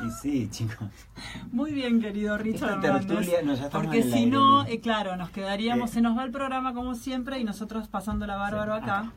Y sí, chicos. Muy bien, querido Richard Esta tertulia, no, ya estamos porque en el si aire, no, Lili. claro, nos quedaríamos, se nos va el programa como siempre y nosotros pasando la bárbaro Sí, acá.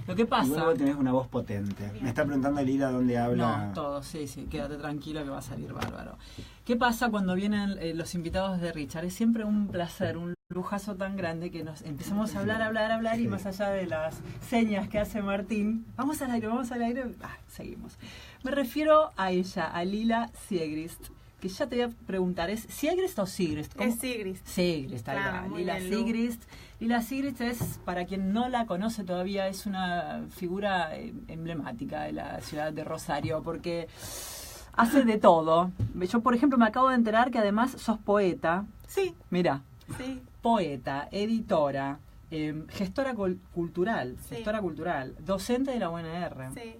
Lo que pasa... Igual vos tenés una voz potente. Me está preguntando Lila dónde habla. No, todo, sí, quédate tranquilo que va a salir bárbaro. ¿Qué pasa cuando vienen los invitados de Richard? Es siempre un placer, un lujazo tan grande que nos empezamos a hablar y más allá de las señas que hace Martín, vamos al aire, seguimos. Me refiero a ella, a Lila Siegrist, que ya te voy a preguntar, ¿es Siegrist o Sigrist? Es Sigrist. Sigrist, ahí va, Lila Siegrist. Lila Siegrist es, para quien no la conoce todavía, es una figura emblemática de la ciudad de Rosario, porque hace de todo. Yo, por ejemplo, me acabo de enterar que además sos poeta. Sí. Mirá, Sí. poeta, editora, gestora cultural, Sí. docente de la UNR. Sí.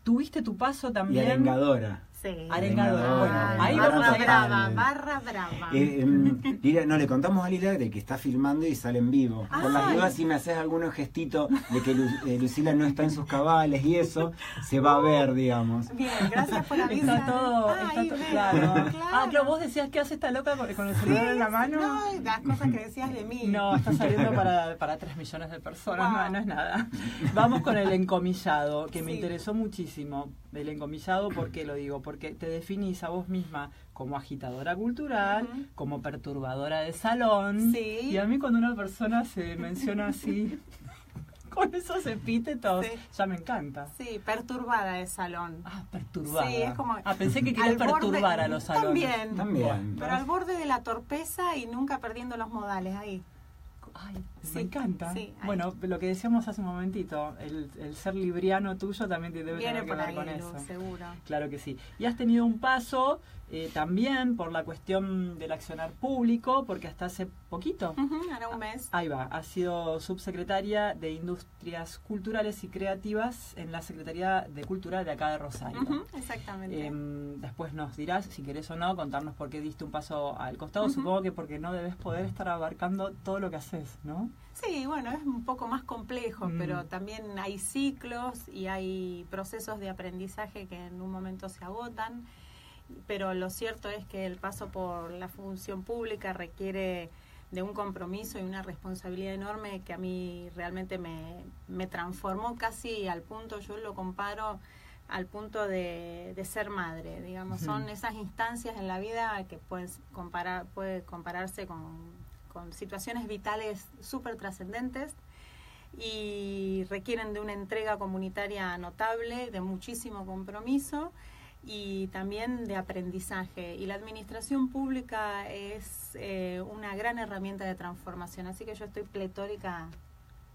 Tuviste tu paso Y también... arengadora. Sí. Arengadora. Bueno, ahí barra vamos a ir. brava, barra brava. Lila, no, le contamos a Lila de que está filmando y sale en vivo. Por las dudas, si me haces algunos gestitos de que Lucila no está en sus cabales y eso, se va a ver, digamos. Bien, gracias por avisar. Está todo, claro. Claro, vos decías que hace esta loca con el celular en la mano. No, las cosas que decías de mí. No, está saliendo para 3 millones de personas, Wow. no es nada. Vamos con el encomillado, que me Sí. interesó muchísimo. El encomillado, ¿por qué lo digo? Porque te definís a vos misma como agitadora cultural, Ujú. como perturbadora de salón. Sí. Y a mí cuando una persona se menciona así, con esos epítetos, Sí. ya me encanta. Sí, perturbada de salón. Perturbada. Sí, es como... Pensé que querías al borde- perturbar a los salones. También. Pero al borde de la torpeza y nunca perdiendo los modales ahí. Ay, Sí, me encanta. sí, ahí. Bueno, lo que decíamos hace un momentito, el ser libriano tuyo también te debe Viene tener que por ver ahí, con Lu, eso. seguro. Claro que sí. Y has tenido un paso también por la cuestión del accionar público, porque hasta hace poquito, Ahora un mes. ahí va, has sido subsecretaria de Industrias Culturales y Creativas en la Secretaría de Cultura de acá de Rosario. Exactamente. Después nos dirás, si querés o no, contarnos por qué diste un paso al costado. Supongo que porque no debes poder estar abarcando todo lo que haces, ¿no? Sí, bueno, es un poco más complejo, pero también hay ciclos y hay procesos de aprendizaje que en un momento se agotan, pero lo cierto es que el paso por la función pública requiere de un compromiso y una responsabilidad enorme que a mí realmente me transformó casi al punto, yo lo comparo al punto de ser madre, digamos. Son esas instancias en la vida que puede compararse con situaciones vitales súper trascendentes y requieren de una entrega comunitaria notable, de muchísimo compromiso y también de aprendizaje. Y la administración pública es una gran herramienta de transformación, así que yo estoy pletórica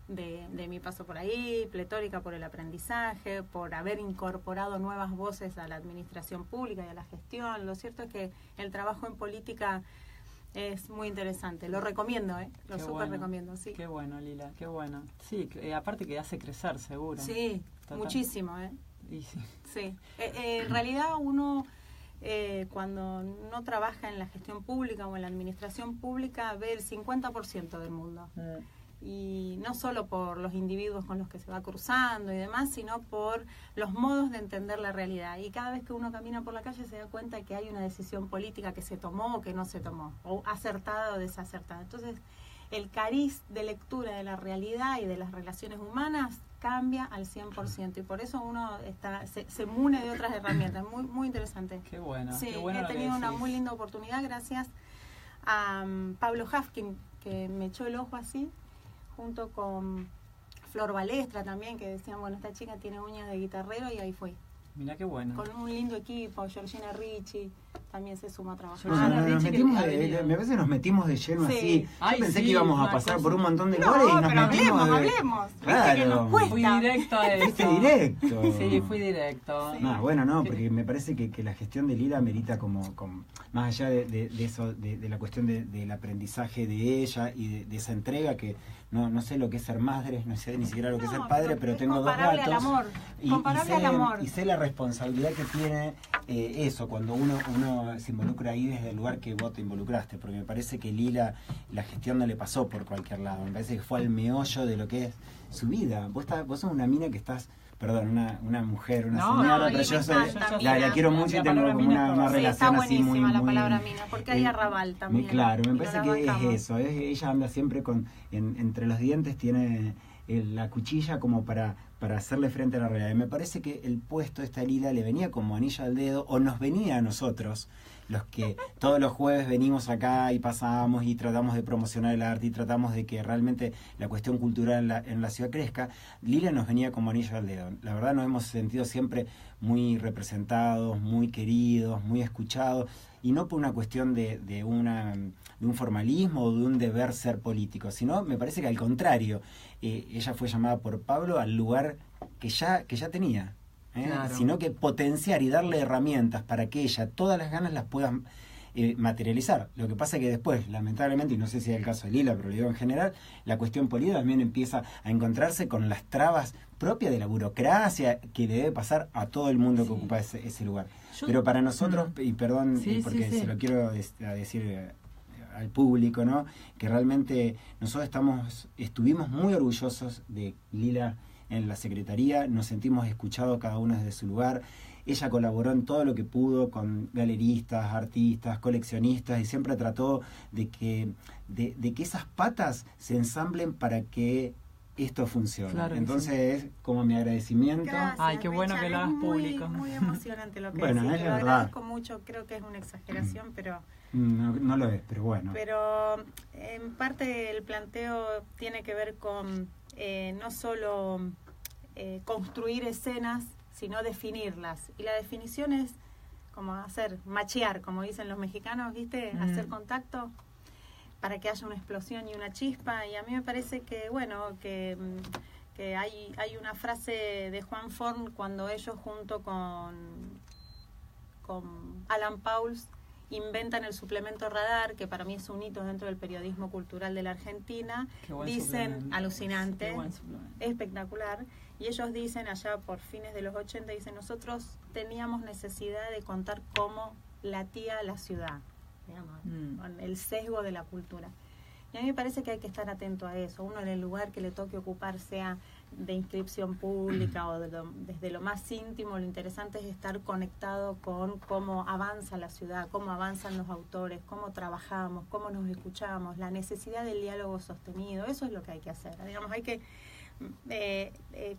de mi paso por ahí, pletórica por el aprendizaje, por haber incorporado nuevas voces a la administración pública y a la gestión. Lo cierto es que el trabajo en política es muy interesante, lo recomiendo, lo súper recomiendo, sí. Qué bueno, Lila, qué bueno. Sí, aparte que hace crecer, seguro. Sí, Total. Muchísimo, Y sí. Sí, en realidad uno cuando no trabaja en la gestión pública o en la administración pública ve el 50% del mundo. Y no solo por los individuos con los que se va cruzando y demás, sino por los modos de entender la realidad. Y cada vez que uno camina por la calle se da cuenta que hay una decisión política que se tomó o que no se tomó, o acertada o desacertada. Entonces, el cariz de lectura de la realidad y de las relaciones humanas cambia al 100%. Y por eso uno se mune de otras herramientas. Muy, muy interesante. Qué bueno. Sí, qué bueno he lo que tenido una decís. muy linda oportunidad gracias a Pablo Hafkin, que me echó el ojo así, junto con Flor Balestra también, que decían, bueno, esta chica tiene uñas de guitarrero, y ahí fue. Mirá qué bueno. Con un lindo equipo, Georgina Ricci también se suma a trabajar. Me parece que nos metimos de lleno Sí. así. Yo Ay, pensé sí, que íbamos a una pasar cosa. por un montón de No, lugares y nos pero metimos hablemos. Claro. Viste que nos cuesta. Fui directo a eso. Fuiste directo. Sí, fui directo. Sí. No, bueno, no, porque me parece que la gestión de Lila merita como más allá de eso, de la cuestión del aprendizaje de ella y de esa entrega que no sé lo que es ser madre, no sé ni siquiera lo que es ser padre, pero es tengo dos comparable gatos. al amor. Comparable al amor. Y sé la responsabilidad que tiene eso, cuando uno se involucra ahí desde el lugar que vos te involucraste, porque me parece que Lila, la gestión no le pasó por cualquier lado, me parece que fue al meollo de lo que es su vida. Vos sos una mina que estás perdón, una mujer, una No, señora, no, pero y yo me soy, encanta, la Mina. quiero mucho y La tengo palabra como mina una está relación así muy... buenísima la muy palabra mina, porque hay arrabal también. Muy claro, me y parece no la que bancamos. es eso, ella anda siempre con entre los dientes, tiene la cuchilla como para hacerle frente a la realidad. Y me parece que el puesto de esta Lila le venía como anillo al dedo, o nos venía a nosotros, los que todos los jueves venimos acá y pasamos y tratamos de promocionar el arte y tratamos de que realmente la cuestión cultural en la ciudad crezca. Lila nos venía como anillo al dedo. La verdad nos hemos sentido siempre muy representados, muy queridos, muy escuchados, y no por una cuestión de un formalismo o de un deber ser político, sino me parece que al contrario, ella fue llamada por Pablo al lugar que ya tenía. Claro. Sino que potenciar y darle herramientas para que ella todas las ganas las pueda materializar. Lo que pasa es que después, lamentablemente, y no sé si es el caso de Lila, pero lo digo en general, la cuestión política también empieza a encontrarse con las trabas propias de la burocracia que le debe pasar a todo el mundo que ocupa ese lugar. Pero para nosotros, y perdón, porque se lo quiero decir al público, ¿no? Que realmente nosotros estuvimos muy orgullosos de Lila en la Secretaría, nos sentimos escuchados cada uno desde su lugar. Ella colaboró en todo lo que pudo con galeristas, artistas, coleccionistas, y siempre trató de que esas patas se ensamblen para que esto funcione. Claro, entonces es como mi agradecimiento. Gracias, ay, qué bueno Richard, que lo hagas público. Muy emocionante lo que bueno, decís. es Lo verdad. agradezco mucho, creo que es una exageración, pero... No lo es, pero bueno. Pero en parte el planteo tiene que ver con no solo construir escenas, sino definirlas. Y la definición es como machear, como dicen los mexicanos, ¿viste? Hacer contacto para que haya una explosión y una chispa. Y a mí me parece que, bueno, que hay una frase de Juan Forn cuando ellos junto con Alan Pauls inventan el suplemento Radar, que para mí es un hito dentro del periodismo cultural de la Argentina. Dicen, alucinante, espectacular, y ellos dicen allá por fines de los 80, dicen, nosotros teníamos necesidad de contar cómo latía la ciudad, digamos, con el sesgo de la cultura. Y a mí me parece que hay que estar atento a eso. Uno en el lugar que le toque ocupar, sea de inscripción pública o desde lo más íntimo, lo interesante es estar conectado con cómo avanza la ciudad, cómo avanzan los autores, cómo trabajamos, cómo nos escuchamos, la necesidad del diálogo sostenido. Eso es lo que hay que hacer. Digamos, hay que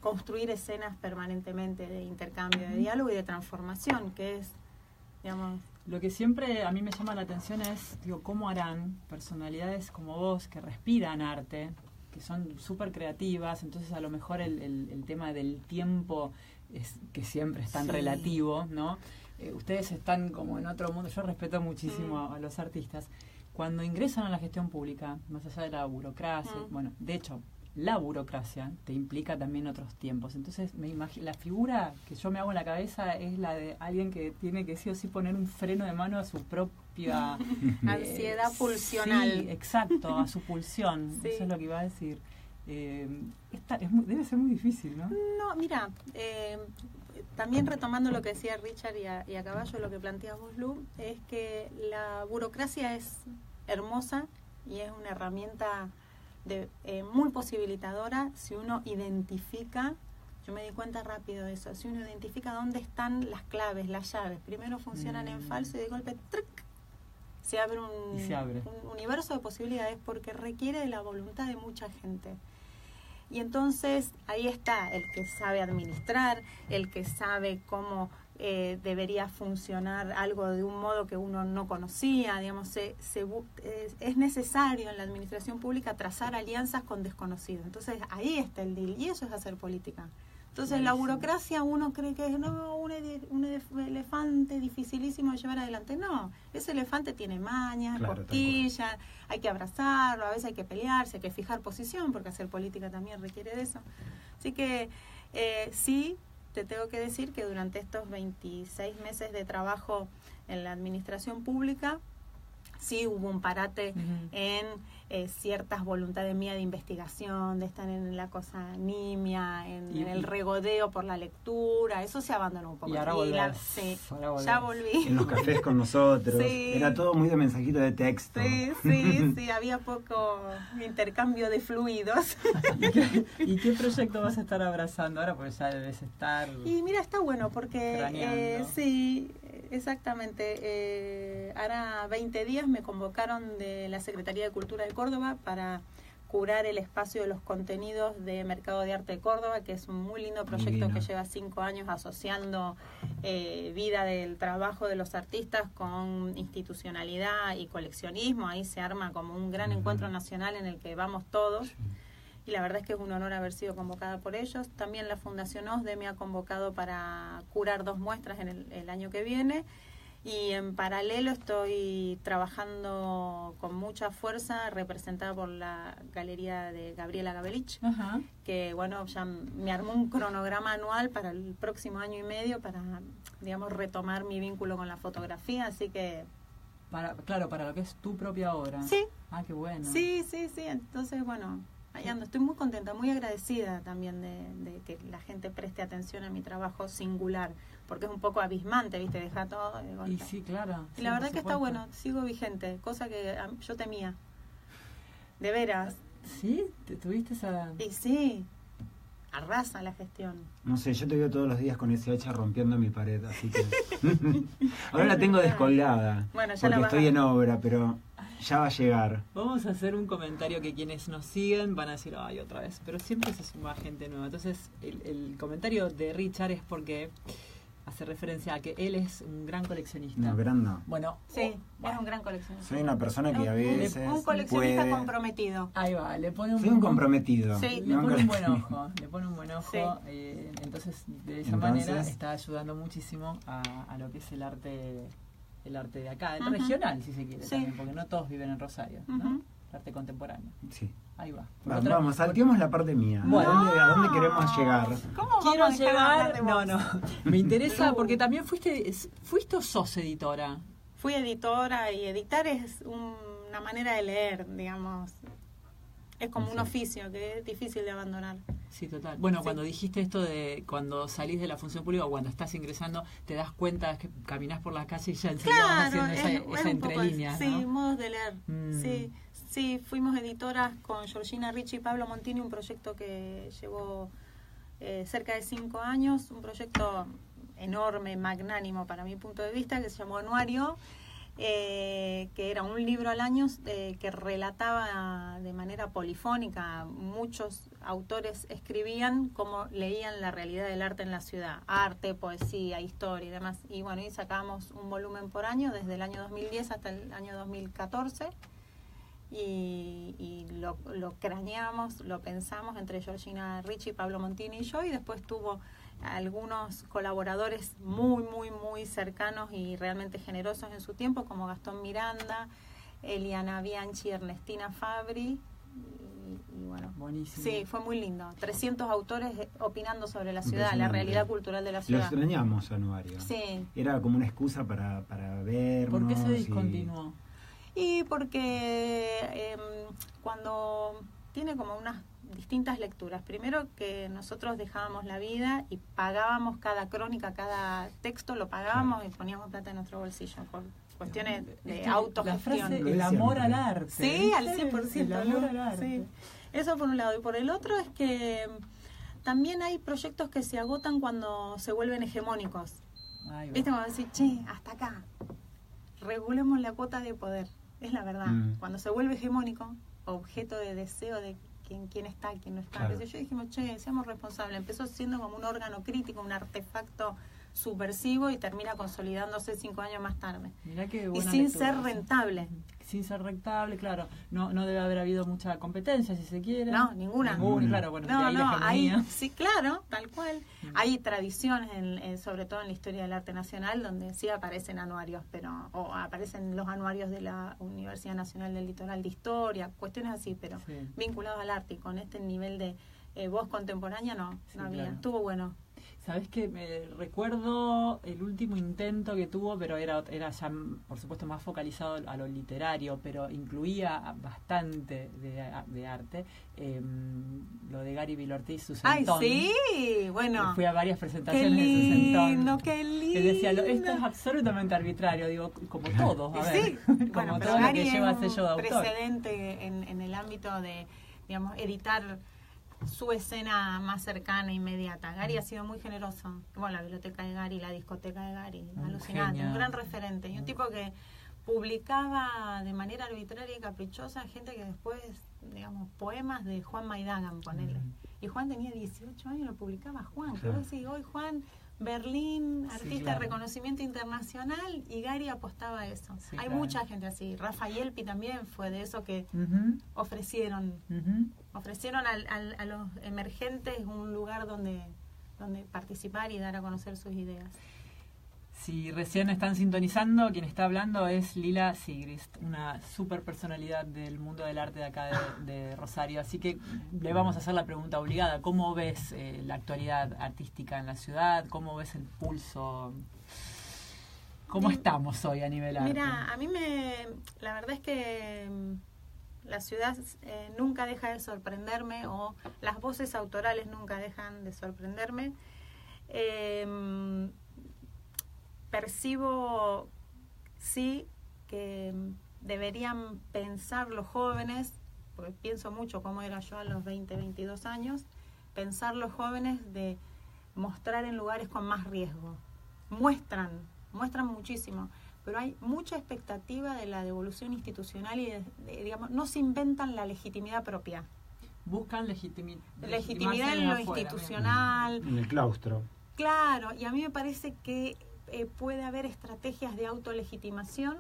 construir escenas permanentemente de intercambio, de diálogo y de transformación, que es, digamos... Lo que siempre a mí me llama la atención es, cómo harán personalidades como vos que respiran arte, que son súper creativas, entonces a lo mejor el tema del tiempo es que siempre es tan relativo, ¿no? Ustedes están como en otro mundo, yo respeto muchísimo a los artistas. Cuando ingresan a la gestión pública, más allá de la burocracia, bueno, de hecho, la burocracia te implica también otros tiempos. Entonces, me imagino, la figura que yo me hago en la cabeza es la de alguien que tiene que sí o sí poner un freno de mano a su propia... ansiedad pulsional. Sí, exacto, a su pulsión. Sí. Eso es lo que iba a decir. Debe ser muy difícil, ¿no? No, mira, también retomando lo que decía Richard y a caballo lo que planteas vos, Lu, es que la burocracia es hermosa y es una herramienta muy posibilitadora si uno identifica, yo me di cuenta rápido de eso, si uno identifica dónde están las claves, las llaves. Primero funcionan en falso y de golpe ¡truc! Se abre un universo de posibilidades porque requiere de la voluntad de mucha gente. Y entonces ahí está el que sabe administrar, el que sabe cómo debería funcionar algo de un modo que uno no conocía, digamos, es necesario en la administración pública trazar alianzas con desconocidos. Entonces ahí está el deal, y eso es hacer política. Entonces la burocracia uno cree que es un elefante dificilísimo de llevar adelante. No, ese elefante tiene mañas, cosquillas, hay que abrazarlo, a veces hay que pelearse, hay que fijar posición, porque hacer política también requiere de eso. Así que sí, te tengo que decir que durante estos 26 meses de trabajo en la administración pública sí hubo un parate en ciertas voluntades mías de investigación, de estar en la cosa nimia, en el regodeo por la lectura, eso se abandonó un poco. Y ahora volvés. Sí, ahora volvés. ya volví. En los cafés con nosotros. Sí. Era todo muy de mensajito de texto. Sí, había poco intercambio de fluidos. ¿Y qué proyecto vas a estar abrazando ahora? Porque ya debes estar... Y mira, está bueno porque craneando. sí, exactamente. Ahora 20 días me convocaron de la Secretaría de Cultura de Córdoba para curar el espacio de los contenidos de Mercado de Arte de Córdoba, que es un muy lindo proyecto que lleva 5 años asociando vida del trabajo de los artistas con institucionalidad y coleccionismo. Ahí se arma como un gran encuentro nacional en el que vamos todos. Y la verdad es que es un honor haber sido convocada por ellos. También la Fundación OSDE me ha convocado para curar 2 muestras en el año que viene. Y en paralelo estoy trabajando con mucha fuerza, representada por la galería de Gabriela Gabelich, que bueno, ya me armó un cronograma anual para el próximo año y medio para, digamos, retomar mi vínculo con la fotografía, así que... Claro, para lo que es tu propia obra. Sí. Ah, qué bueno. Sí, entonces bueno... Ahí ando. Estoy muy contenta, muy agradecida también de que la gente preste atención a mi trabajo singular, porque es un poco abismante, ¿viste? Deja todo de golpe. Y sí, claro. Y la verdad que está bueno, sigo vigente, cosa que yo temía. De veras. ¿Sí? ¿Tuviste esa...? Y sí, arrasa la gestión. No sé, yo te veo todos los días con ese hacha rompiendo mi pared, así que... Ahora la tengo descolgada, bueno, ya porque estoy en obra, pero... Ya va a llegar. Vamos a hacer un comentario que quienes nos siguen van a decir, ay, otra vez. Pero siempre se suma gente nueva. Entonces, el comentario de Richard es porque hace referencia a que él es un gran coleccionista. No, gran no. Bueno, sí, es un gran coleccionista. Soy una persona que a veces un coleccionista comprometido. Ahí va, le pone un... Soy un comprometido. Sí. Le pone un buen ojo. Le pone un buen ojo. Sí. Entonces, de esa manera está ayudando muchísimo a lo que es el arte de acá, el regional, si se quiere, también, porque no todos viven en Rosario, ¿no? El arte contemporáneo. Sí. Ahí va. Vamos, salteemos la parte mía. Bueno. ¿A dónde queremos llegar? ¿Cómo Quiero vamos a dejar llegar... de vos? No. Me interesa porque también fuiste o sos editora. Fui editora y editar es una manera de leer, digamos. Es como un oficio que es difícil de abandonar. Sí, total. Bueno, cuando dijiste esto de cuando salís de la función pública o cuando estás ingresando, te das cuenta que caminás por la calle y ya enseguida vas haciendo esa entrelínea, sí, ¿no? modos de leer. Sí, fuimos editoras con Georgina Ricci y Pablo Montini, un proyecto que llevó cerca de 5 años, un proyecto enorme, magnánimo para mi punto de vista, que se llamó Anuario, que era un libro al año que relataba de manera polifónica. Muchos autores escribían cómo leían la realidad del arte en la ciudad, arte, poesía, historia y demás. Y bueno, y sacábamos un volumen por año desde el año 2010 hasta el año 2014 y lo craneamos, lo pensamos entre Georgina Ricci, Pablo Montini y yo, y después tuvo algunos colaboradores muy cercanos y realmente generosos en su tiempo, como Gastón Miranda, Eliana Bianchi, Ernestina Fabri, y bueno, buenísimo. Sí, fue muy lindo. 300 autores opinando sobre la ciudad, la realidad cultural de la ciudad. Lo extrañamos, Anuario. Sí. Era como una excusa para vernos. ¿Por qué se discontinuó? Y porque cuando tiene como unas distintas lecturas. Primero que nosotros dejábamos la vida y pagábamos cada crónica, cada texto, lo pagábamos y poníamos plata en nuestro bolsillo por cuestiones de autogestión. La frase, el amor al arte. Sí, al 100%. El amor al arte. Sí. Eso por un lado. Y por el otro es que también hay proyectos que se agotan cuando se vuelven hegemónicos. ¿Viste? Como decir, che, hasta acá. Regulemos la cuota de poder. Es la verdad. Cuando se vuelve hegemónico, objeto de deseo de quién está, quién no está. Claro. Yo dijimos, che, seamos responsables. Empezó siendo como un órgano crítico, un artefacto subversivo y termina consolidándose 5 años más tarde. Mirá qué y buena sin lectura, ser rentable. Sin ser rentable, claro. No debe haber habido mucha competencia, si se quiere. No, ninguna. Claro, bueno, de ahí la hegemonía. Sí, claro, tal cual. Hay tradiciones, sobre todo en la historia del arte nacional, donde sí aparecen anuarios, o aparecen los anuarios de la Universidad Nacional del Litoral de Historia, cuestiones así, pero vinculados al arte y con este nivel de voz contemporánea no había. Claro. Estuvo bueno. Sabés que me recuerdo el último intento que tuvo, pero era ya, por supuesto, más focalizado a lo literario, pero incluía bastante de arte. Lo de Gary Villortiz, su Sentón. ¡Ay, sí! Bueno. Fui a varias presentaciones ¡qué de su Sentón. lindo, qué lindo! Él decía, esto es absolutamente arbitrario, digo, como todo, a ver. Sí, como bueno, pero todo lo Gary que lleva es sello de un autor. precedente en el ámbito de, digamos, editar su escena más cercana, inmediata. Gary ha sido muy generoso. Bueno, la biblioteca de Gary, la discoteca de Gary, alucinante, genio. un gran referente. Y un tipo que publicaba de manera arbitraria y caprichosa gente que después, digamos, poemas de Juan Maidagan, ponele. Y Juan tenía 18 años y lo publicaba Juan. Creo que sí, hoy Juan, Berlín, artista de reconocimiento internacional, y Gary apostaba a eso. Sí, hay mucha gente así. Rafael Pi también fue de eso que ofrecieron a los emergentes un lugar donde participar y dar a conocer sus ideas. Si recién están sintonizando, quien está hablando es Lila Sigrist, una super personalidad del mundo del arte de acá de Rosario. Así que le vamos a hacer la pregunta obligada. ¿Cómo ves la actualidad artística en la ciudad? ¿Cómo ves el pulso? ¿Cómo estamos hoy a nivel arte? Mira, a mí la verdad es que la ciudad nunca deja de sorprenderme, o las voces autorales nunca dejan de sorprenderme. Percibo, sí, que deberían pensar los jóvenes, porque pienso mucho cómo era yo a los 20, 22 años, pensar los jóvenes de mostrar en lugares con más riesgo. Muestran muchísimo, pero hay mucha expectativa de la devolución institucional y, digamos, no se inventan la legitimidad propia. Buscan legitimidad en lo institucional. En el claustro. Claro, y a mí me parece que puede haber estrategias de autolegitimación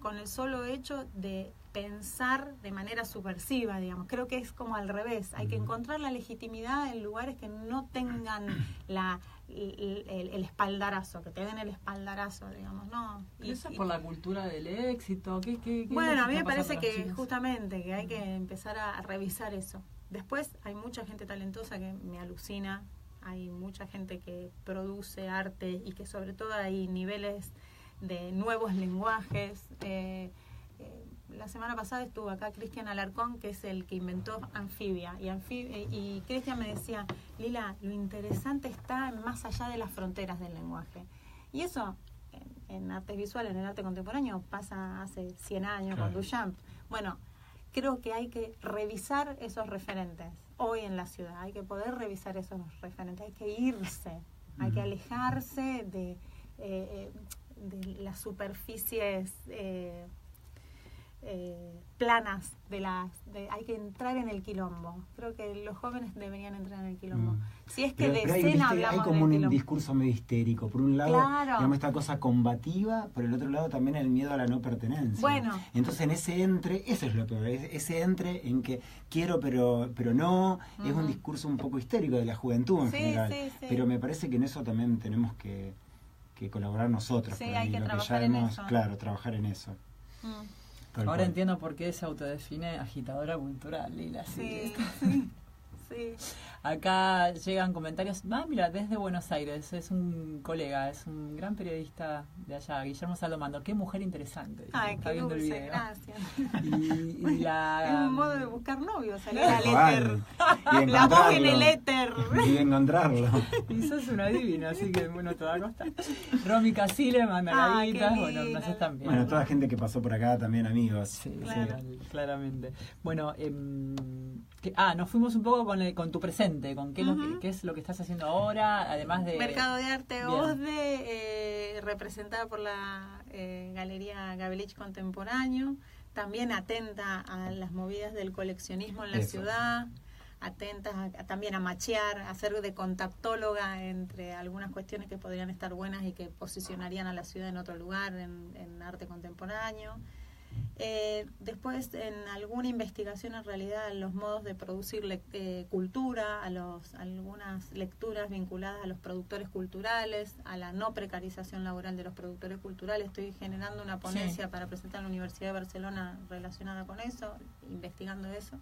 con el solo hecho de pensar de manera subversiva, digamos. Creo que es como al revés. Hay que encontrar la legitimidad en lugares que no tengan el espaldarazo, que te den el espaldarazo, digamos, ¿no? Y eso es por la cultura del éxito. ¿Qué bueno, a mí me parece que justamente que hay que empezar a revisar eso. Después hay mucha gente talentosa que me alucina. Hay mucha gente que produce arte y que sobre todo hay niveles de nuevos lenguajes. La semana pasada estuvo acá Cristian Alarcón, que es el que inventó Anfibia. Y Cristian me decía, Lila, lo interesante está más allá de las fronteras del lenguaje. Y eso en artes visuales, en el arte contemporáneo, pasa hace 100 años con Duchamp. Bueno, creo que hay que revisar esos referentes hoy en la ciudad. Hay que poder revisar esos referentes. Hay que irse, hay que alejarse de las superficies planas hay que entrar en el quilombo. Creo que los jóvenes deberían entrar en el quilombo. Si es que de escena hablamos, hay como un quilombo. discurso medio histérico. Por un lado, digamos, esta cosa combativa, por el otro lado también el miedo a la no pertenencia. Bueno. Entonces en ese entre, eso es lo peor, ese entre en que quiero pero no, es un discurso un poco histérico de la juventud en general. Sí. Pero me parece que en eso también tenemos que colaborar nosotros. Sí, hay que trabajar en eso. Claro, trabajar en eso. Ahora entiendo por qué se autodefine agitadora cultural, Lila. Sí. Acá llegan comentarios. Mira, desde Buenos Aires, es un colega, es un gran periodista de allá, Guillermo Salomando. Qué mujer interesante. Ay, está qué viendo dulce, el video. gracias. Es un modo de buscar novio, salir al éter. La voz en el éter. Y encontrarlo. Y sos una divina, así que bueno, te va a costar. Romy Casile manda caritas, bueno, nos están viendo. Bueno, toda la gente que pasó por acá también, amigos. Sí, claro. Claramente. Bueno, nos fuimos un poco con tu presente, con qué es lo que estás haciendo ahora, además de... Mercado de Arte OSDE, representada por la Galería Gabelich Contemporáneo, también atenta a las movidas del coleccionismo en la ciudad, atenta también a machear, a ser de contactóloga entre algunas cuestiones que podrían estar buenas y que posicionarían a la ciudad en otro lugar, en arte contemporáneo. Después, en alguna investigación, en realidad, los modos de producir cultura, algunas lecturas vinculadas a los productores culturales, a la no precarización laboral de los productores culturales. Estoy generando una ponencia para presentar en la Universidad de Barcelona relacionada con eso, investigando eso.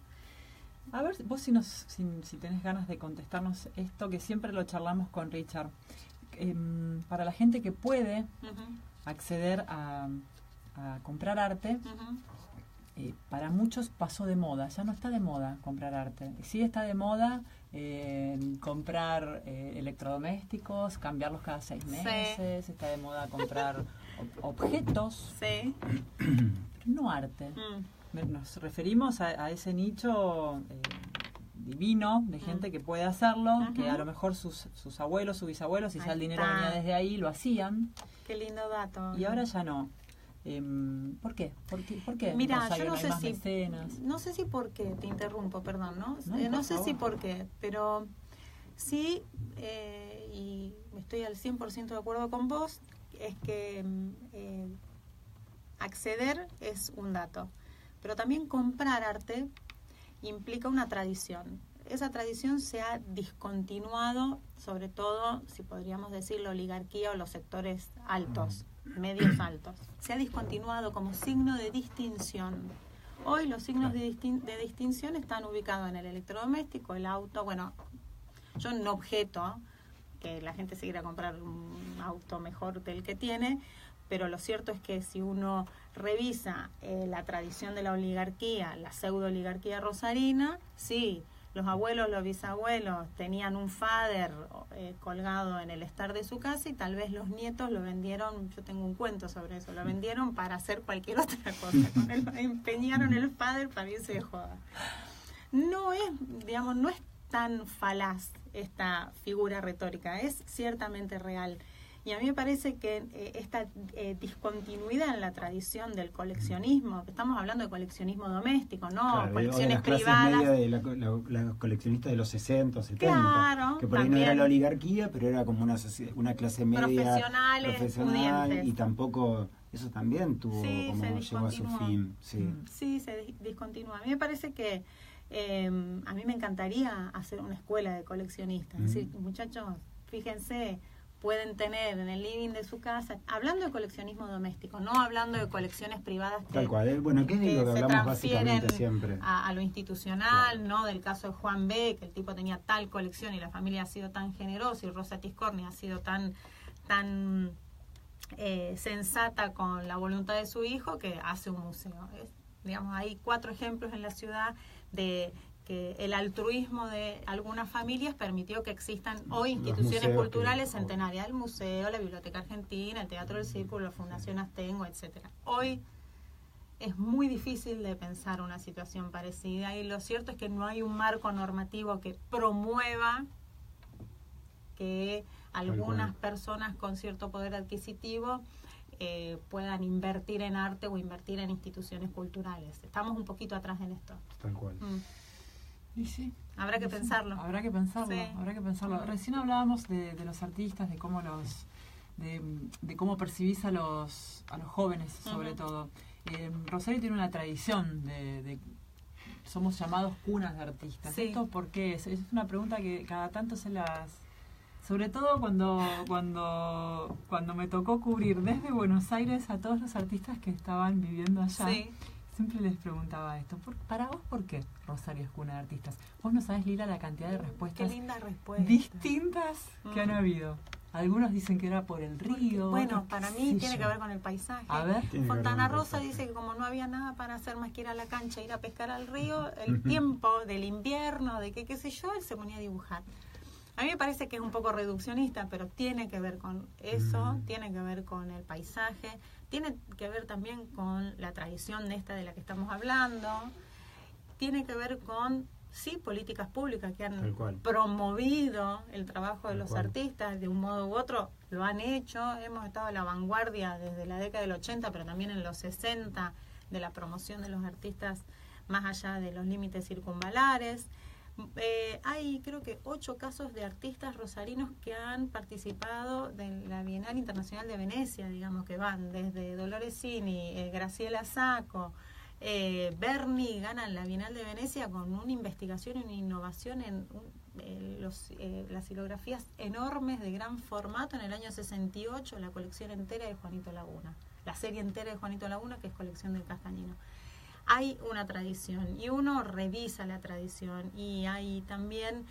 A ver, vos si tenés ganas de contestarnos esto, que siempre lo charlamos con Richard. Para la gente que puede acceder a comprar arte, para muchos pasó de moda, ya no está de moda comprar arte. Sí está de moda comprar electrodomésticos, cambiarlos cada 6 meses, está de moda comprar objetos, pero no arte. Nos referimos a ese nicho divino de gente que puede hacerlo, que a lo mejor sus abuelos, sus bisabuelos, si ya el dinero venía desde ahí, lo hacían. Qué lindo dato. Y ahora ya no. ¿Por qué? ¿Por qué? Mira, yo no sé si por qué, te interrumpo, perdón, ¿no? No sé si por qué, pero sí, y estoy al 100% de acuerdo con vos, es que acceder es un dato, pero también comprar arte implica una tradición. Esa tradición se ha discontinuado, sobre todo, si podríamos decir, la oligarquía o los sectores altos, medios altos. Se ha discontinuado como signo de distinción. Hoy los signos de distinción están ubicados en el electrodoméstico, el auto. Bueno, yo no objeto que la gente se quiera comprar un auto mejor del que tiene, pero lo cierto es que si uno revisa la tradición de la oligarquía, la pseudo-oligarquía rosarina, sí, los abuelos, los bisabuelos tenían un fader colgado en el estar de su casa y tal vez los nietos lo vendieron, yo tengo un cuento sobre eso, lo vendieron para hacer cualquier otra cosa, empeñaron el fader para irse de joda. No es tan falaz esta figura retórica, es ciertamente real. Y a mí me parece que esta discontinuidad en la tradición del coleccionismo, que estamos hablando de coleccionismo doméstico, no claro, colecciones de las privadas. De la coleccionistas de los 60, 70, claro, que por ahí no era la oligarquía, pero era como una clase media profesional, y tampoco, eso también tuvo como llegó a su fin. Sí, se discontinúa. A mí me parece que a mí me encantaría hacer una escuela de coleccionistas, es decir, muchachos, fíjense, pueden tener en el living de su casa, hablando de coleccionismo doméstico, no hablando de colecciones privadas tal cual, bueno, que es lo que hablamos básicamente siempre a lo institucional, claro. ¿No? Del caso de Juan B, que el tipo tenía tal colección y la familia ha sido tan generosa y Rosa Tiscorni ha sido tan sensata con la voluntad de su hijo que hace un museo. Digamos, hay 4 ejemplos en la ciudad de que el altruismo de algunas familias permitió que existan hoy instituciones culturales centenarias, el museo, la Biblioteca Argentina, el Teatro del Círculo, la Fundación Astengo, etcétera. Hoy es muy difícil de pensar una situación parecida y lo cierto es que no hay un marco normativo que promueva que algunas personas con cierto poder adquisitivo puedan invertir en arte o invertir en instituciones culturales. Estamos un poquito atrás en esto. Tal cual. Y sí, habrá que pensarlo. Habrá que pensarlo. Recién hablábamos de los artistas, de cómo de cómo percibís a los jóvenes, sobre todo. Rosario tiene una tradición de somos llamados cunas de artistas. Sí. ¿Esto por qué es? Es una pregunta que cada tanto sobre todo cuando me tocó cubrir desde Buenos Aires a todos los artistas que estaban viviendo allá. Sí. Siempre les preguntaba esto. ¿Para vos por qué Rosario es cuna de artistas? Vos no sabés, Lila, la cantidad de respuestas distintas que han habido. Algunos dicen que era por el río. Bueno, para mí tiene que ver con el paisaje. A ver. Fontana Rosa dice que como no había nada para hacer más que ir a la cancha, ir a pescar al río, el tiempo del invierno, de qué sé yo, él se ponía a dibujar. A mí me parece que es un poco reduccionista, pero tiene que ver con eso, tiene que ver con el paisaje, tiene que ver también con la tradición de esta de la que estamos hablando, tiene que ver con, sí, políticas públicas que han promovido el trabajo de los artistas de un modo u otro, lo han hecho, hemos estado a la vanguardia desde la década del 80, pero también en los 60, de la promoción de los artistas más allá de los límites circunvalares. Hay creo que 8 casos de artistas rosarinos que han participado de la Bienal Internacional de Venecia, digamos, que van desde Dolores Cini, Graciela Sacco, Berni ganan la Bienal de Venecia con una investigación y una innovación en las silografías enormes de gran formato. En el año 68 la colección entera de Juanito Laguna, la serie entera de Juanito Laguna, que es colección del Castañino. hay una tradición y uno revisa la tradición y hay también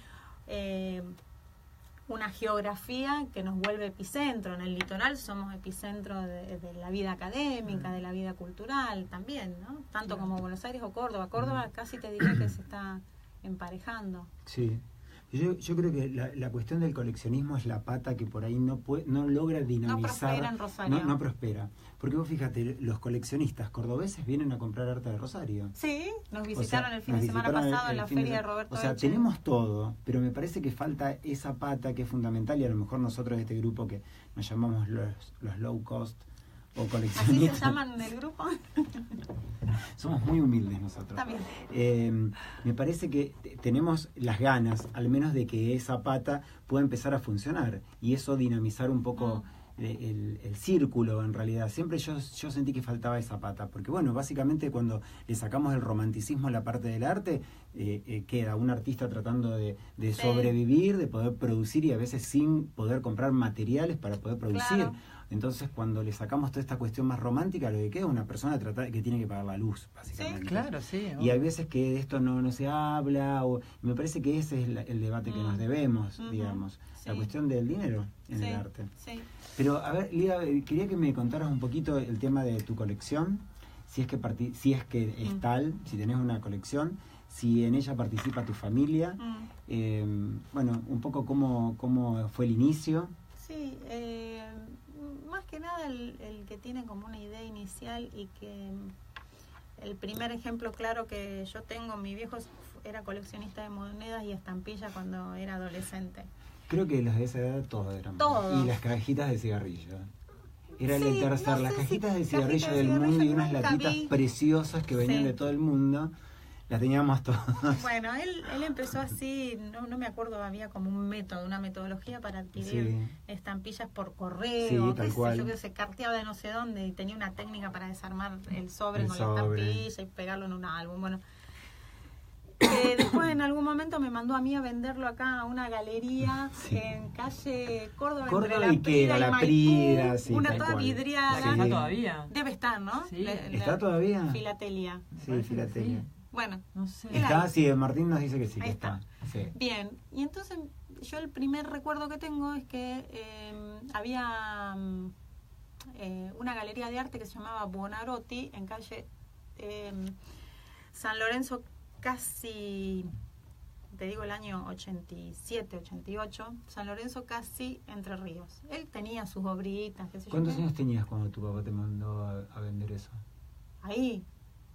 una geografía que nos vuelve epicentro. En el litoral somos epicentro de la vida académica, de la vida cultural también, ¿no? Tanto como Buenos Aires o Córdoba. Córdoba casi te diría que se está emparejando. Sí. Yo creo que la cuestión del coleccionismo es la pata que por ahí no logra dinamizar. No prospera en Rosario. No prospera. Porque vos fíjate, los coleccionistas cordobeses vienen a comprar arte de Rosario. Sí, nos visitaron el fin de semana pasado en la feria de Roberto Eche. Tenemos todo, pero me parece que falta esa pata que es fundamental, y a lo mejor nosotros de este grupo que nos llamamos los low cost o coleccionistas. ¿Así se llaman el grupo? Somos muy humildes nosotros. También. Me parece que tenemos las ganas, al menos, de que esa pata pueda empezar a funcionar y eso dinamizar un poco el círculo. En realidad siempre yo sentí que faltaba esa pata, porque bueno, básicamente cuando le sacamos el romanticismo a la parte del arte, queda un artista tratando de sobrevivir, de poder producir, y a veces sin poder comprar materiales para poder producir. Claro. Entonces, cuando le sacamos toda esta cuestión más romántica, lo que queda es una persona que tiene que pagar la luz, básicamente. Sí, claro, sí. Y hay veces que de esto no se habla, y me parece que ese es el debate que nos debemos, digamos. Sí. La cuestión del dinero en el arte. Sí. Pero, a ver, Lía, quería que me contaras un poquito el tema de tu colección, si es que es tal, si tenés una colección, si en ella participa tu familia, bueno, un poco cómo fue el inicio. Sí, más que nada el que tiene como una idea inicial, y que el primer ejemplo claro que yo tengo, mi viejo era coleccionista de monedas y estampillas cuando era adolescente. Creo que los de esa edad todos eran. Todos. Y las cajitas de cigarrillo. Era Sí, el tercer, no las sé cajitas si de cigarrillo cajitas de del cigarrillo mundo, y unas nunca latitas vi. preciosas que venían Sí. de todo el mundo. Las teníamos todas. Bueno, él empezó así, no me acuerdo, había como un método, una metodología para adquirir estampillas por correo, Sí, tal qué sé cual. yo, que se carteaba de no sé dónde, y tenía una técnica para desarmar el sobre El con sobre. la estampilla y pegarlo en un álbum. Bueno, después en algún momento me mandó a mí a venderlo acá a una galería en calle Córdoba entre y Prida, la Prida, sí, una tal toda cual. vidriada. ¿La que está todavía? Debe estar, ¿no? Sí. ¿Está todavía? Filatelia. Sí, filatelia. Bueno, No sé. Está, sí, Martín nos dice que sí, Ahí que está. Sí. bien. Y entonces yo el primer recuerdo que tengo es que había una galería de arte que se llamaba Buonarroti en calle San Lorenzo, casi, te digo el año 87, 88, San Lorenzo casi Entre Ríos. Él tenía sus obritas, qué sé yo. ¿Cuántos años tenías cuando tu papá te mandó a vender eso? Ahí.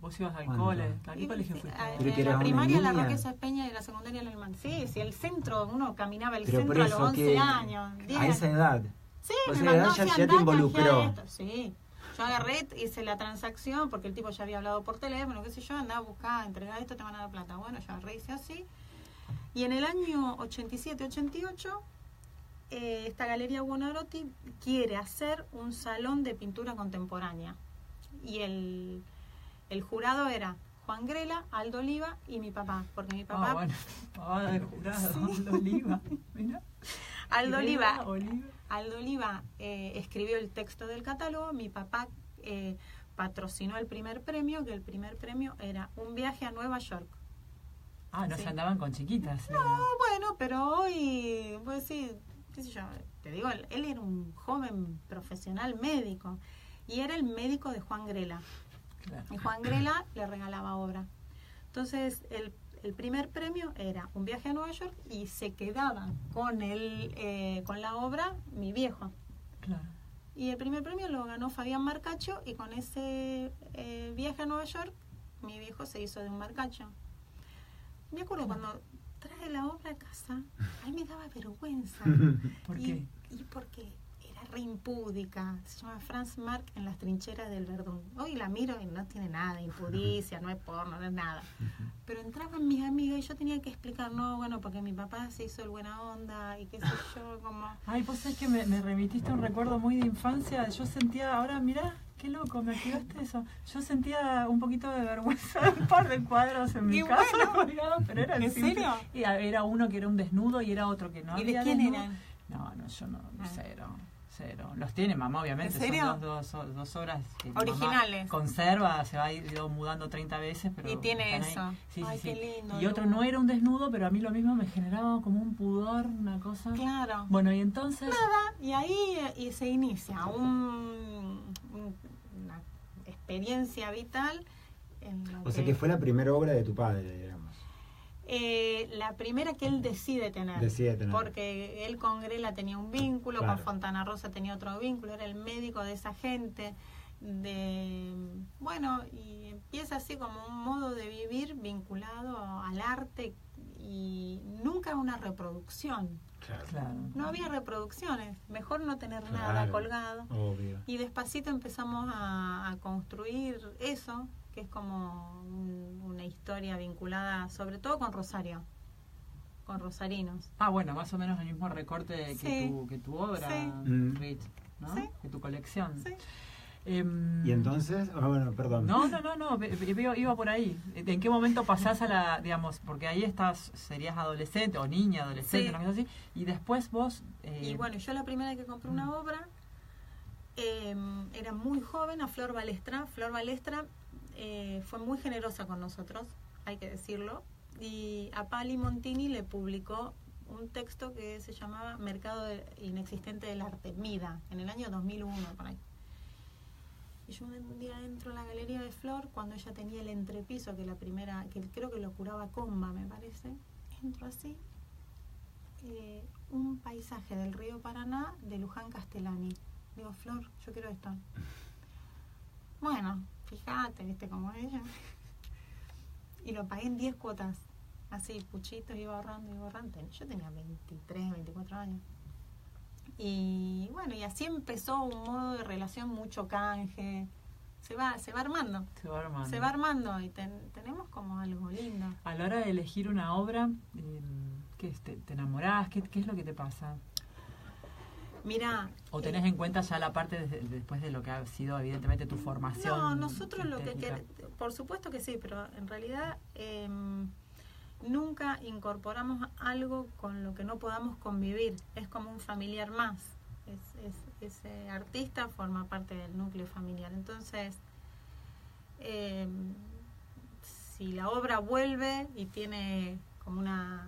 Vos ibas al ¿Cuándo? cole. ¿A qué colegio fuiste? Pero que En era la una primaria la niña. Roquesa Peña y la secundaria la Alemán. Sí, el centro, uno caminaba el Pero por centro a los eso 11 que años. a 10. esa edad. Sí, O me sea, mandó, ya sí, te andá, involucró. canjeá esto. Sí, yo agarré, hice la transacción porque el tipo ya había hablado por teléfono, qué sé yo, andaba a buscar, entregar esto, te van a dar plata. Bueno, yo agarré, hice así. Y en el año 87, 88, esta galería Buonarroti quiere hacer un salón de pintura contemporánea. Y el jurado era Juan Grela, Aldo Oliva y mi papá, porque mi papá... Ah, bueno. Ahora de jurado, Aldo Oliva. Mira. Aldo Oliva, Oliva. Aldo Oliva escribió el texto del catálogo, mi papá patrocinó el primer premio, que el primer premio era un viaje a Nueva York. Ah, no Sí. se andaban con chiquitas. No, bueno, pero hoy, pues sí, qué sé yo, te digo, él era un joven profesional médico y era el médico de Juan Grela. Claro. Y Juan Grela le regalaba obra. Entonces, el primer premio era un viaje a Nueva York y se quedaba con con la obra mi viejo. Claro. Y el primer premio lo ganó Fabián Marcacho y con ese viaje a Nueva York mi viejo se hizo de un Marcacho. Me acuerdo cuando traje la obra a casa, a mí me daba vergüenza. ¿Por qué? Y porque era re impúdica. Se llama Franz Marc en las trincheras del Verdún. Hoy la miro y no tiene nada de impudicia, no es porno, no es nada. Pero entraban mis amigas y yo tenía que explicar, no, bueno, porque mi papá se hizo el buena onda y qué sé yo, como... Ay, vos sabés que me remitiste a un recuerdo muy de infancia. Yo sentía, ahora mirá, qué loco, me activaste eso. Yo sentía un poquito de vergüenza de un par de cuadros en mi Y casa bueno, colgados, pero era ¿en serio? Y era uno que era un desnudo y era otro que no ¿Y había de quién desnudo. eran? No, yo no, cero. Cero. Los tiene mamá, obviamente. ¿En serio? Son dos obras que originales. Mamá conserva, se va a ir mudando 30 veces, pero y tiene están eso. ahí. Sí, Ay, sí, qué lindo. Y otro no era un desnudo, pero a mí lo mismo me generaba como un pudor, una cosa. Claro. Bueno, y entonces... Nada, y ahí se inicia una experiencia vital. O sea que fue la primera obra de tu padre, digamos. La primera que él decide tener. Porque él con Grela tenía un vínculo, claro. con Fontana Rosa tenía otro vínculo, era el médico de esa gente. Bueno, y empieza así como un modo de vivir vinculado al arte y nunca una reproducción. Claro. No había reproducciones, mejor no tener nada colgado. Obvio. Y despacito empezamos a construir eso, que es como una historia vinculada sobre todo con Rosario, con rosarinos. Bueno, más o menos el mismo recorte que tu obra, Rich, ¿no? Sí. Que tu colección. Sí. Y entonces, bueno, perdón. No, iba por ahí. ¿En qué momento pasás a la, digamos, porque ahí serías adolescente o niña, adolescente, una cosa así, y después vos... Y bueno, yo la primera que compré una obra, era muy joven, a Flor Balestra. Flor Balestra fue muy generosa con nosotros, hay que decirlo, y a Pali Montini le publicó un texto que se llamaba Mercado Inexistente del Arte, MIDA, en el año 2001, por ahí. Y yo un día entro en la galería de Flor, cuando ella tenía el entrepiso, que creo que lo curaba Comba, me parece. Entro así, un paisaje del río Paraná de Luján Castellani. Digo, Flor, yo quiero esto. Bueno, fíjate, viste cómo es ella. Y lo pagué en 10 cuotas. Así, puchitos, iba ahorrando. Yo tenía 23, 24 años. Y bueno, y así empezó un modo de relación, mucho canje. Se va armando. Se va armando y tenemos como algo lindo. A la hora de elegir una obra, ¿qué es? ¿Te enamorás? ¿Qué es lo que te pasa? Mirá, ¿O tenés en cuenta ya la parte después de lo que ha sido evidentemente tu formación? No, nosotros lo que por supuesto que sí, pero en realidad nunca incorporamos algo con lo que no podamos convivir. Es como un familiar más. Ese artista forma parte del núcleo familiar. Entonces, si la obra vuelve y tiene como una,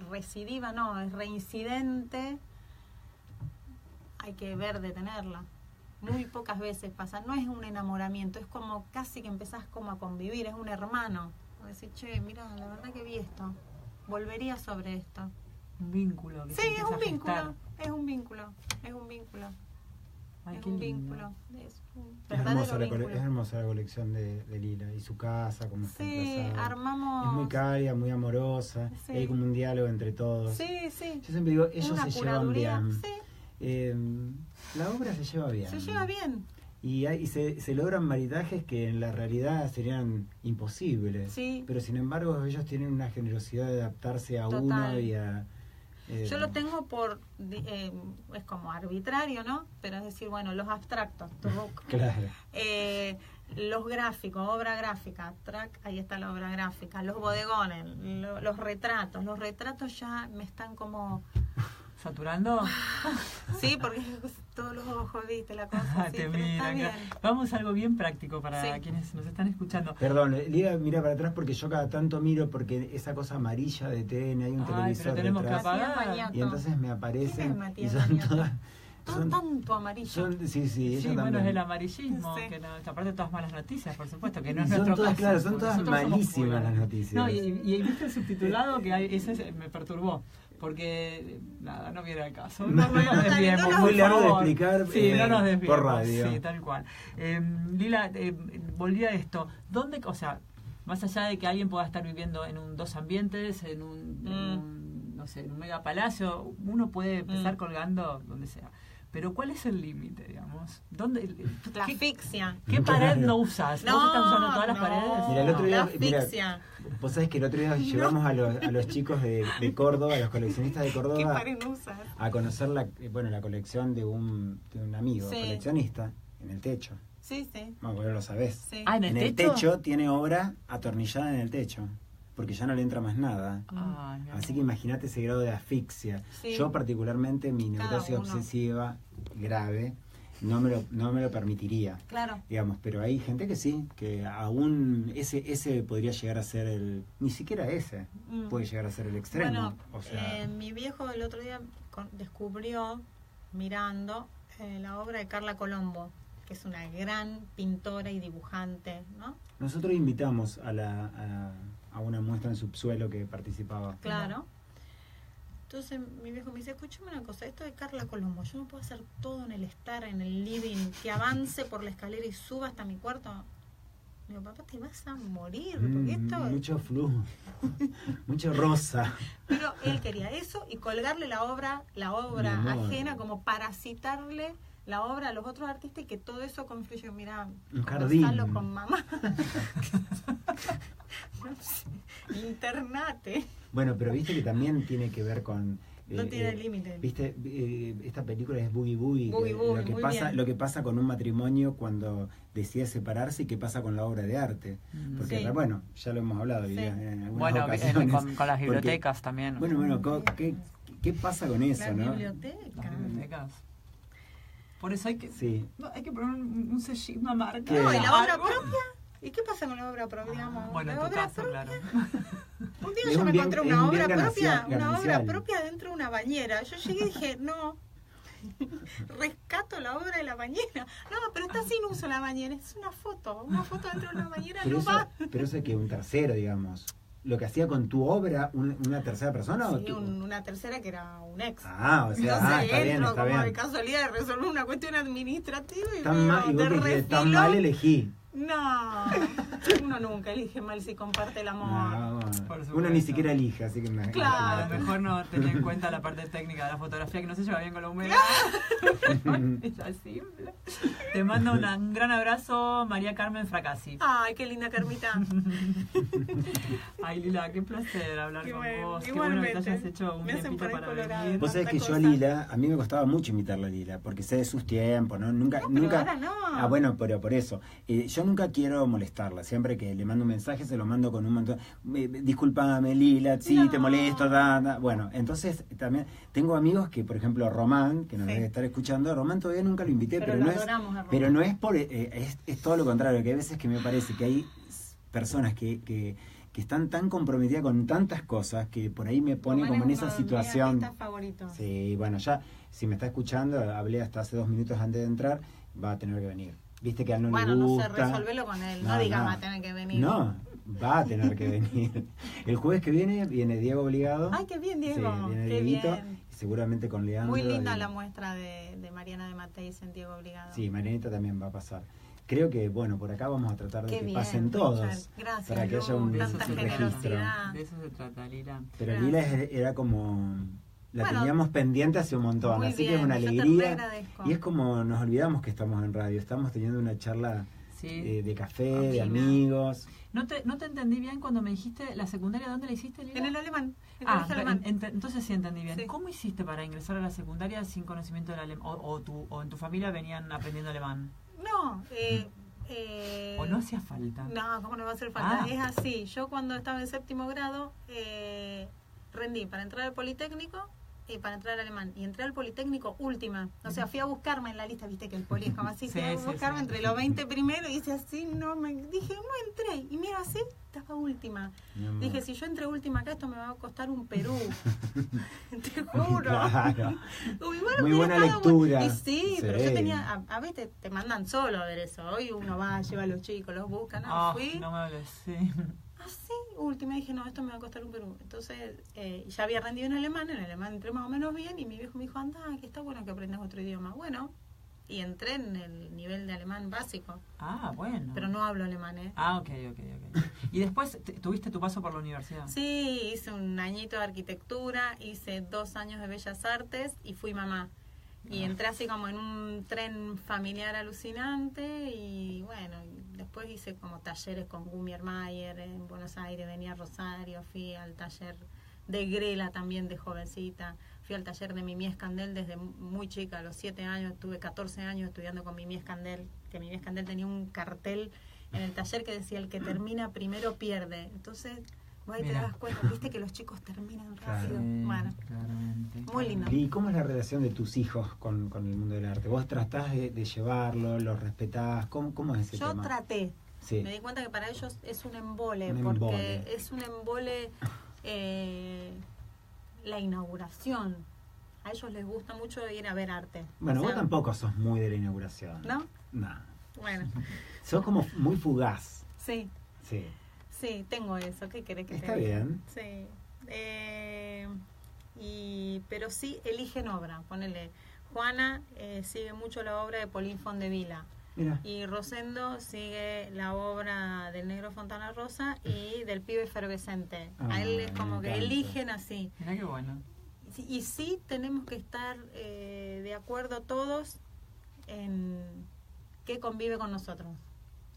recidiva, no, es reincidente, hay que ver de tenerla. Muy pocas veces pasa, no es un enamoramiento, es como casi que empezás como a convivir, es un hermano. Decir, che, mira, la verdad que vi esto, volvería sobre esto. Un vínculo. Sí, es un vínculo. Ay, es qué un lindo. vínculo. Es hermosa la colección de Lila y su casa, como está emplazada. Armamos. Es muy cálida, muy amorosa. Sí. Hay como un diálogo entre todos. Sí. Yo siempre digo, ellos Una se llevan bien. Sí. La obra se lleva bien. Se lleva bien. Y se logran maritajes que en la realidad serían imposibles. Sí. Pero sin embargo ellos tienen una generosidad de adaptarse a Total. uno y a... Yo lo tengo es como arbitrario, ¿no? Pero es decir, bueno, los abstractos, Claro. Los gráficos, obra gráfica, ahí está la obra gráfica, los bodegones, los retratos ya me están como... ¿Saturando? Sí, porque todos los ojos, viste, la cosa. Sí, Te pero está miran. bien. Vamos a algo bien práctico para quienes nos están escuchando. Perdón, Lila mira para atrás porque yo cada tanto miro porque esa cosa amarilla de TN, hay un televisor pero tenemos detrás. que apagar. Y entonces me aparecen ¿Quién y es son Matías todas... Tanto amarillo. Sí, ella bueno, también. es el amarillismo, Sí. que no, aparte de todas malas noticias, por supuesto, que no es Son nuestro todas, caso. claro, son todas Nosotros somos malísimas puros. las noticias. No, y viste el subtitulado, que ese me perturbó, porque nada, no viene al caso. No nos desviemos, Es por muy largo de favor. explicar Sí, no nos desviemos. por radio. Sí, tal cual. Lila, volví a esto. ¿Dónde, o sea, más allá de que alguien pueda estar viviendo en dos ambientes, en un no sé, en un mega palacio, uno puede empezar colgando donde sea. Pero ¿cuál es el límite, digamos? ¿Dónde? La asfixia. ¿Qué pared no usas? ¿Vos estás usando todas las paredes? Mira, el otro día, La asfixia. vos sabés que el otro día llevamos a los chicos de Córdoba, a los coleccionistas de ¿Qué Córdoba, pared no usas? a conocer la colección de un amigo Sí. coleccionista en el techo. Sí. Bueno, vos lo sabés. Sí. Ah, ¿en el techo? techo tiene obra atornillada en el techo. porque ya no le entra más nada. Así que imagínate ese grado de asfixia. Sí. Yo particularmente mi neurosis obsesiva grave no me lo permitiría. Claro. Digamos, pero hay gente que sí, que aún ese podría llegar a ser ni siquiera ese puede llegar a ser el extremo. Bueno, o sea, mi viejo el otro día descubrió, mirando, la obra de Carla Colombo, que es una gran pintora y dibujante, ¿no? nosotros invitamos a una muestra en Subsuelo que participaba. Claro. Entonces mi viejo me dice, escúchame una cosa, esto de Carla Colombo, yo no puedo hacer todo en el estar, en el living, que avance por la escalera y suba hasta mi cuarto. Digo, papá, te vas a morir, porque esto... Mucho flujo, mucho rosa. Pero él quería eso y colgarle la obra ajena, como parasitarle la obra a los otros artistas y que todo eso confluye. Mira, un jardín. Gonzalo con mamá. Internate. Bueno, pero viste que también tiene que ver con... No tiene límite. Viste, esta película es Boogie Boogie. Boogie Boogie, Lo que pasa con un matrimonio cuando decide separarse y qué pasa con la obra de arte. Porque, Sí. bueno, ya lo hemos hablado Sí. en algunas Bueno, ocasiones. con las bibliotecas también. Bueno, ¿qué pasa con eso, La no? biblioteca. Las bibliotecas. Por eso hay que poner un sellito, una marca. ¿Qué? No, y la obra Algo. propia. ¿Y qué pasa con la obra propia? Digamos, Bueno, en la tu obra caso, propia. claro. Un día Es yo un me bien- encontré es una un bien obra propia, ganancial. dentro de una bañera. Yo llegué y dije, no, rescato la obra de la bañera. No, pero está sin uso la bañera, es una foto dentro de una bañera Pero no eso, va. pero eso es que un tercero, digamos. Lo que hacía con tu obra, una tercera persona o Sí, tú. una tercera que era un ex. O sea, Entonces está bien, entro está como de bien. casualidad de resolver una cuestión administrativa y Tan veo mal, y vos de que dijiste, tan refilón. mal elegí. No, uno nunca elige mal si comparte el amor. No, Por uno supuesto. ni siquiera elige, así que A Claro. lo mejor no tener en cuenta la parte técnica de la fotografía que no se lleva bien con la humedad. Es así simple. Te mando un gran abrazo, María Carmen Fracassi. Ay, qué linda Carmita. Ay, Lila, qué placer hablar Qué con bueno, vos. Qué bueno que te igualmente. hayas hecho un Me hacen tiempito poner para colorada. venir. Vos sabés que Tanta yo a cosa. Lila, a mí me costaba mucho imitarla a Lila, porque sé de sus tiempos, ¿no? Nunca, pero nunca. ahora no. Ah, bueno, pero por eso. Yo nunca quiero molestarla. Siempre que le mando un mensaje, se lo mando con un montón. Disculpame, Lila, sí, No. te molesto, da. Bueno, entonces también tengo amigos que, por ejemplo, Román, que nos Sí. debe estar escuchando, Román todavía nunca lo invité, Pero pero, lo no adoramos a es. Román. Pero no es por. Es todo lo contrario, que hay veces que me parece que hay personas que están tan comprometidas con tantas cosas que por ahí me pone como en esa situación. Mi artista favorito. Sí, bueno, ya, si me está escuchando, hablé hasta hace 2 minutos antes de entrar, va a tener que venir. Viste que a él no Bueno, le no gusta. sé, resolvelo con él. No digas va a tener que venir. No, va a tener que venir. El jueves que viene Diego Obligado. Ay, qué bien, Diego. Sí, viene Qué Dieguito, bien. y seguramente con Leandro. Muy linda y- la muestra de Mariana de Matei en Diego Obligado. Sí, Marianita también va a pasar. Creo que, bueno, por acá vamos a tratar de Qué que bien, pasen Richard. todos. Gracias, para que haya Lu, un tanta registro. generosidad. De eso se trata, Lila. Pero Gracias. Lila era como... La Bueno, teníamos pendiente hace un montón, muy así que bien, es una yo te alegría. reagradezco. Y es como nos olvidamos que estamos en radio, estamos teniendo una charla Sí. de café, de Amena. amigos. No te entendí bien cuando me dijiste la secundaria, ¿dónde la hiciste, Lila? En el alemán. El Ah, colegio alemán. entonces sí entendí bien. Sí. ¿Cómo hiciste para ingresar a la secundaria sin conocimiento del alemán? ¿O en tu familia venían aprendiendo alemán? No, ¿O no hacía falta? no, ¿cómo no va a hacer falta? Ah. Es así. Yo cuando estaba en 7º grado rendí para entrar al Politécnico y para entrar al alemán. Y entré al Politécnico última. O sea, fui a buscarme en la lista, viste que el poli es como así. Sí, Fui a sí, buscarme sí. entre los 20 primero y hice así, dije, no entré. Y mira, así estaba última. Mi amor. Dije, si yo entré última acá, esto me va a costar un Perú. Te juro. Claro. Igual Muy hubiera buena estado lectura. Y sí, pero Sí. yo tenía, a veces te mandan solo a ver eso. Hoy uno va, lleva a los chicos, los busca. No, Ah, fui no me hables, sí. así, última, dije, no, esto me va a costar un Perú. Entonces, ya había rendido en alemán entré más o menos bien, y mi viejo me dijo, anda, que está bueno que aprendas otro idioma. Bueno, y entré en el nivel de alemán básico, Ah, bueno. pero no hablo alemán, ¿eh? Ah, ok. ¿Y después tuviste tu paso por la universidad? Sí, hice un añito de arquitectura, hice 2 años de bellas artes y fui mamá. Y entré así como en un tren familiar alucinante y bueno, después hice como talleres con Gumier Mayer en Buenos Aires, venía a Rosario, fui al taller de Grela también de jovencita, fui al taller de Mimi Escandel desde muy chica, a los 7 años, tuve 14 años estudiando con Mimi Escandel, que Mimi Escandel tenía un cartel en el taller que decía, el que termina primero pierde. Entonces, Vos ahí te Mira. das cuenta, viste que los chicos terminan rápido. Sí, Bueno, claramente, muy lindo. ¿Y cómo es la relación de tus hijos con el mundo del arte? ¿Vos tratás de llevarlo, los respetás? ¿Cómo es ese Yo tema? traté. Sí. Me di cuenta que para ellos es un embole, Un porque embole. es un embole la inauguración. A ellos les gusta mucho ir a ver arte. Bueno, O sea, vos tampoco sos muy de la inauguración. ¿No? No. Bueno, Sos como muy fugaz. sí, Sí. sí, tengo eso. ¿Qué querés que Está te diga? bien. Sí. Pero sí eligen obra. Ponele, Juana sigue mucho la obra de Paulín Fondevila. Mira. Y Rosendo sigue la obra del Negro Fontana Rosa y del Pibe Efervescente. A él es Ah, como me que encanta. eligen así. Mirá qué bueno. Y sí tenemos que estar de acuerdo todos en qué convive con nosotros.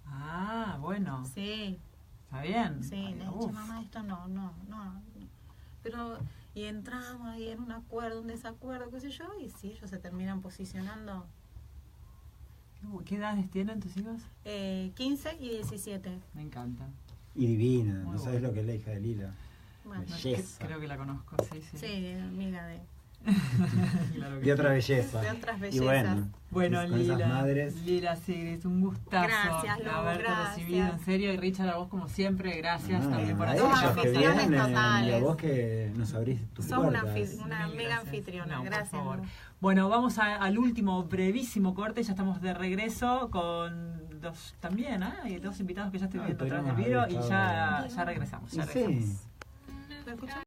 Ah, bueno. Sí, Está bien. sí. Ay, De hecho, uf. mamá, esto no. Pero, y entramos ahí en un acuerdo, un desacuerdo, qué sé yo, y si ellos se terminan posicionando ¿Qué edades tienen tus hijos? 15 y 17. Me encanta. Y divina. Muy No sabes bueno. lo que es la hija de Lila. Bueno, Belleza. Creo que la conozco, sí, sí. sí, amiga de Claro que De otra sí. belleza. De otras Y bellezas. bueno, Bueno, con esas Lila, madres. Lila Sigrid, un gustazo Gracias, Lu, haberte gracias. recibido, en serio, y Richard, a vos como siempre, gracias también por a Todos ellos que anfitriones vienen y a totales. vos que nos abrís tus Sos una, puertas. una Mil mega gracias. anfitriona. No, por Gracias. favor. Lu. Bueno, vamos al último brevísimo corte, ya estamos de regreso con dos también, y dos invitados que ya estoy Ah, viendo atrás del podríamos video haber y estado- ya regresamos. Y Ya sí. regresamos. ¿Me escuchás?